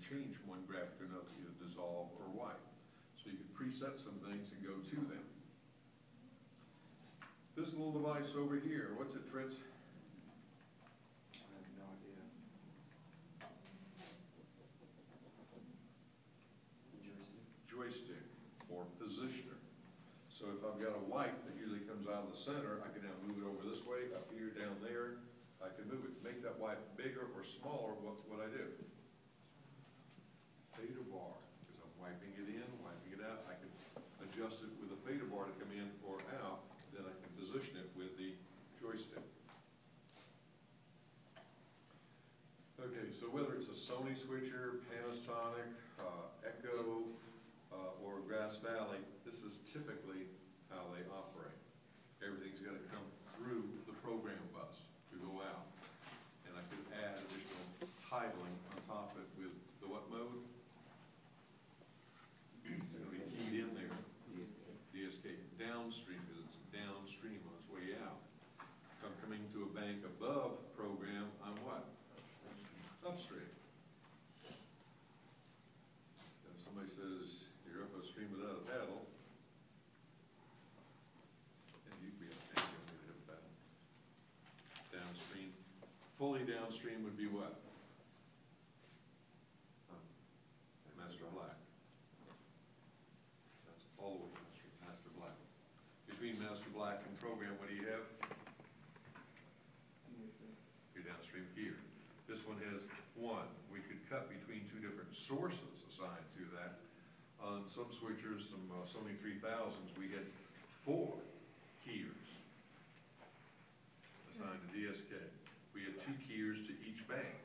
change from one graphic to another, either dissolve or wipe. So you can preset some things and go to them. This little device over here, what's it, Fritz? I have no idea. Joystick or positioner. So if I've got a wipe that usually comes out of the center, I can now move it over this way, up here, down there. I can move it, make that wipe bigger or smaller. What's what I do? Fader bar, because I'm wiping it in, wiping it out. I can adjust it with a fader bar to come in or out. Then I can position it with the joystick. Okay, so whether it's a Sony switcher, Panasonic, Echo, or Grass Valley, this is typically how they operate. Everything's got to come through the program bus to go out. And I could add additional titling on top of it with the what mode? It's going to be keyed in there. DSK. Downstream, because it's downstream on its way out. If I'm coming to a bank above program, I'm what? Upstream. If somebody says you're upstream without a paddle, and you'd be a tank if you have a paddle. Downstream. Fully downstream would be what? Master Black. That's all the way downstream, Master Black. Between Master Black and program, what do you have? You're downstream here. This one has one. We could cut between two different sources assigned to that. On some switchers, some Sony 3000s, we had 4 keyers assigned to DSK. We had 2 keyers to each bank.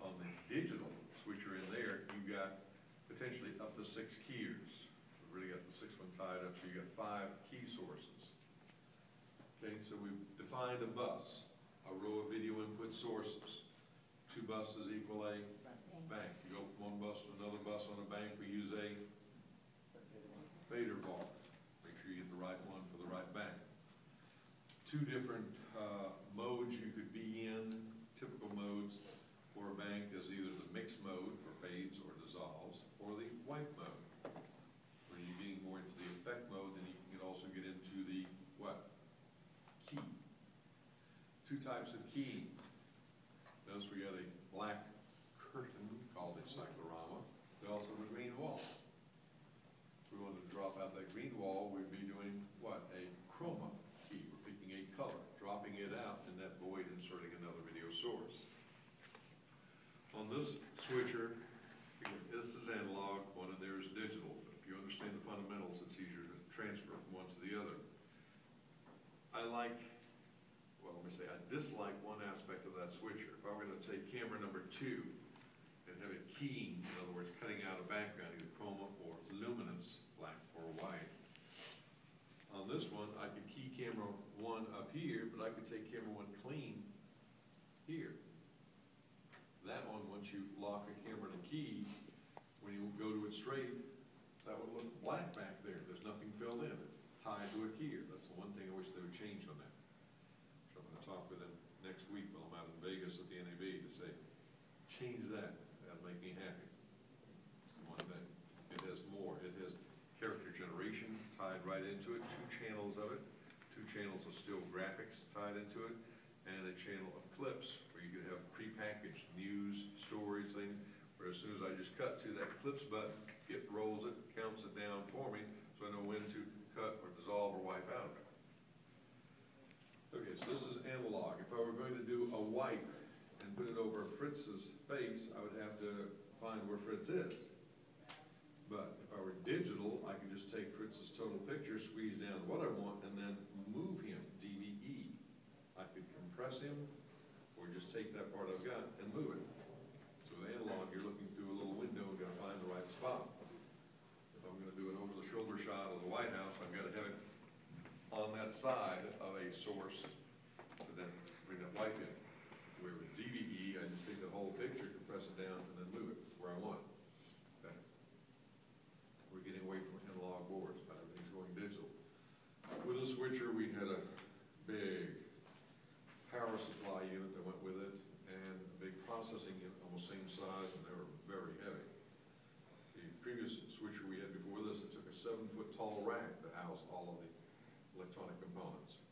On the digital switcher in there, you got potentially up to 6 keyers. We really got the 6th one tied up, so you got 5 key sources. Okay, so we've defined a bus, a row of video input sources. 2 buses equal a bank. You go from one bus to another bus on a bank, we use a fader bar. Make sure you get the right one for the right bank. 2 different modes you could be in. Typical modes for a bank is either the mix mode for fades or dissolves, or the wipe mode. When you're getting more into the effect mode, then you can also get into the what? Key. 2 types of key. Notice we got a black curtain called a cyclorama. We also have a green wall. If we wanted to drop out that green wall, we'd be doing what? A chroma key. We're picking a color, dropping it out in that void, inserting another video source. On this switcher, this is analog, one of there is digital. But if you understand the fundamentals, it's easier to transfer from one to the other. I dislike one aspect of that switcher. If I were to take camera number 2 and have it keying, in other words, cutting out a background, either chroma or luminance, black or white. On this one, I could key camera 1 up here, but I could take camera 1 clean here. That one, once you lock a camera in a key, when you go to it straight, that would look black back there. There's nothing filled in. It's tied to a keyer. That's the one thing I wish they would change on that. So I'm going to talk with them next week while I'm out in Vegas at the NAB to say, change that. That'll make me happy. It's one thing. It has more. It has character generation tied right into it, 2 channels of it, 2 channels of still graphics tied into it, and a channel of clips where you could have prepackaged news, stories, things, where as soon as I just cut to that clips button, it rolls it, counts it down for me, so I know when to cut or dissolve or wipe out of it. Okay, so this is analog. If I were going to do a wipe and put it over Fritz's face, I would have to find where Fritz is. But if I were digital, I could just take Fritz's total picture, squeeze down what I want, and then move him, DVE. I could compress him, or just take that part I've got and move it. So with analog, you're looking through a little window and got to find the right spot. If I'm going to do an over-the-shoulder shot of the White House, I've got to have it on that side of a source to then bring that wipe in. Where with DVE, I just take the whole picture, compress it down, and then move it where I want it. Okay. We're getting away from analog boards, but everything's going digital. With a switcher, we had a big power supply unit that went with it, and a big processing unit almost same size, and they were previous switcher we had before this, it took a 7-foot tall rack to house all of the electronic components.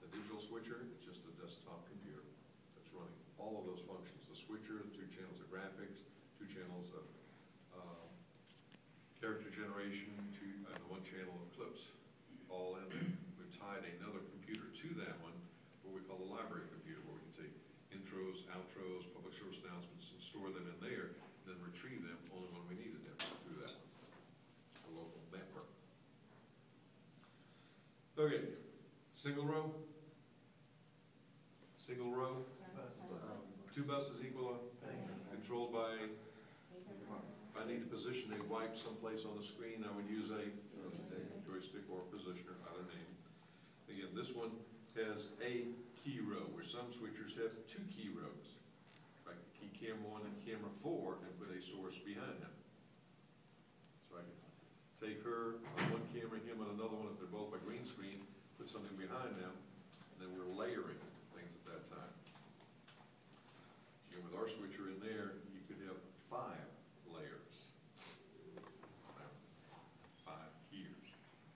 The digital switcher, it's just a desktop computer that's running all of those functions. The switcher, the 2 channels of graphics, 2 channels of character generation, and 1 channel of clips, all in there. We've tied another computer to that one, what we call the library computer, where we can take intros, outros, public service announcements, and store them in there, and then retrieve them only when we needed them through that one, the local network. Okay, single row? Single row? 2 buses equal, controlled by, if I need to position a wipe someplace on the screen, I would use a joystick or positioner, either name. Again, this one has a key row, where some switchers have 2 key rows. I can key camera 1 and camera 4 and put a source behind them. So I can take her on 1 camera, him on another one, if they're both by green screen, put something behind them, and then we're layering things at that time. Again, with our switcher in there, you could have 5 layers. 5 gears.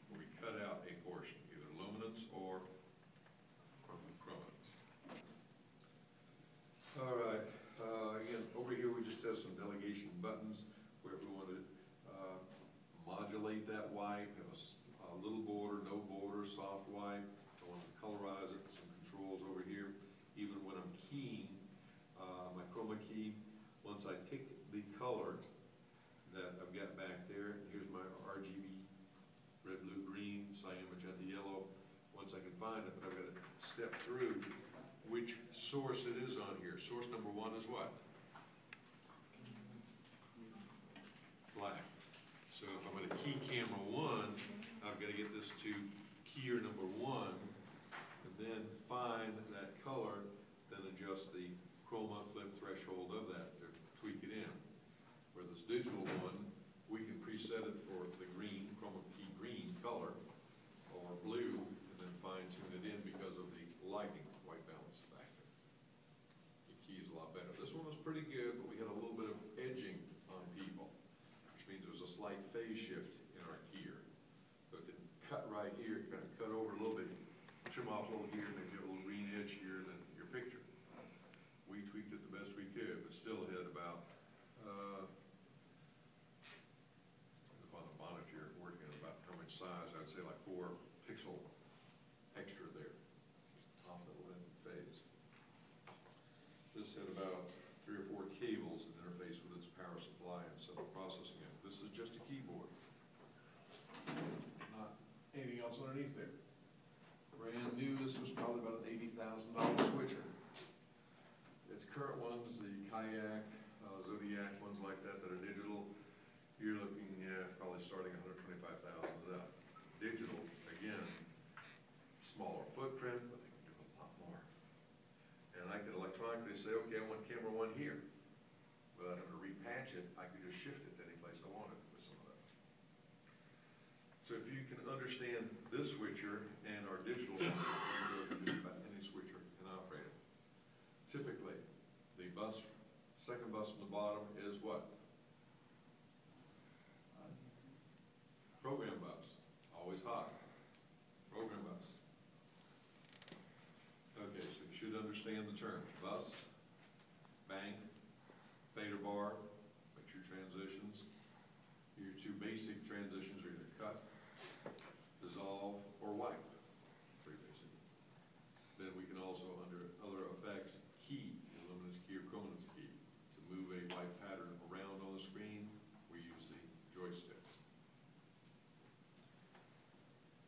Where we cut out a portion, either luminance or chrominance. All right, again, over here we just have some delegation buttons where if we want to modulate that wipe, have a little border, no border, soft wipe. I want to colorize it, some controls over here. Even when I'm keying my chroma key, once I pick the color that I've got back there, here's my RGB, red, blue, green, cyan, magenta, yellow. Once I can find it, but I've got to step through which source it is on here. Source number 1 is what? Black. So if I'm going to key camera 1, I've got to get this to keyer number 1, and then find that color, then adjust the chroma clip threshold of that to tweak it in. Where this digital one, we can preset it for the green, chroma key green color, or blue, and then fine tune it in because of the lighting, white balance factor. The key is a lot better. This one was pretty good, but we had a little bit of edging on people, which means there was a slight phase shift in our keyer. So it didn't cut right here, it kind of cut over a little bit, trim off a little here, and then get a little green edge here, and then your picture. We tweaked it the best we could, but still had about, on the monitor, working at about how much size, I'd say like 4 pixel extra there. It's just off the limb phase. This had about 3 or 4 cables that interface with its power supply and central processing unit. This is just a keyboard. Not anything else underneath there. Brand new, this was probably about an $80,000 switcher. Its current ones, the Kayak, Zodiac, ones like that that are digital, you're looking at probably starting $125,000 up. Digital, again, smaller footprint, but they can do a lot more. And I could electronically say, okay, I want camera 1 here. Without having to repatch it, I could just shift it to any place I wanted with some of that. So if you can understand this switcher and our digital one, you can do about any switcher and operate it. Typically, the bus, second bus from the bottom is what? Program bus, always hot. Program bus. Okay, so you should understand the terms. Bus, bank, fader bar, that's your transitions. Your 2 basic transitions are either cut, dissolve, or wipe. Pretty basic. Then we can also, under other effects, key, luminance key or chrominance key. To move a white pattern around on the screen, we use the joystick.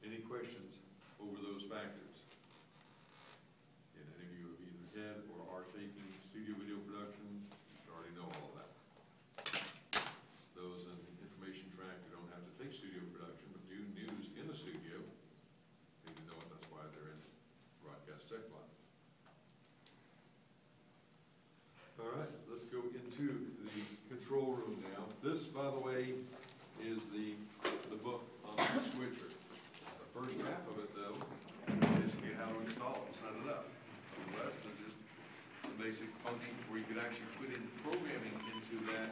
Any questions over those factors? And any of you have either had or are taking studio video production, you should already know all of that. Those in the information track who don't have to take studio production but do news in the studio, need to know it, that's why they're in Broadcast Tech Block. All right, let's go into the control room now. This, by the way, is the book on the switcher. The first half of it, though, is how to install it and set it up. The rest is just the basic functions where you can actually put in programming into that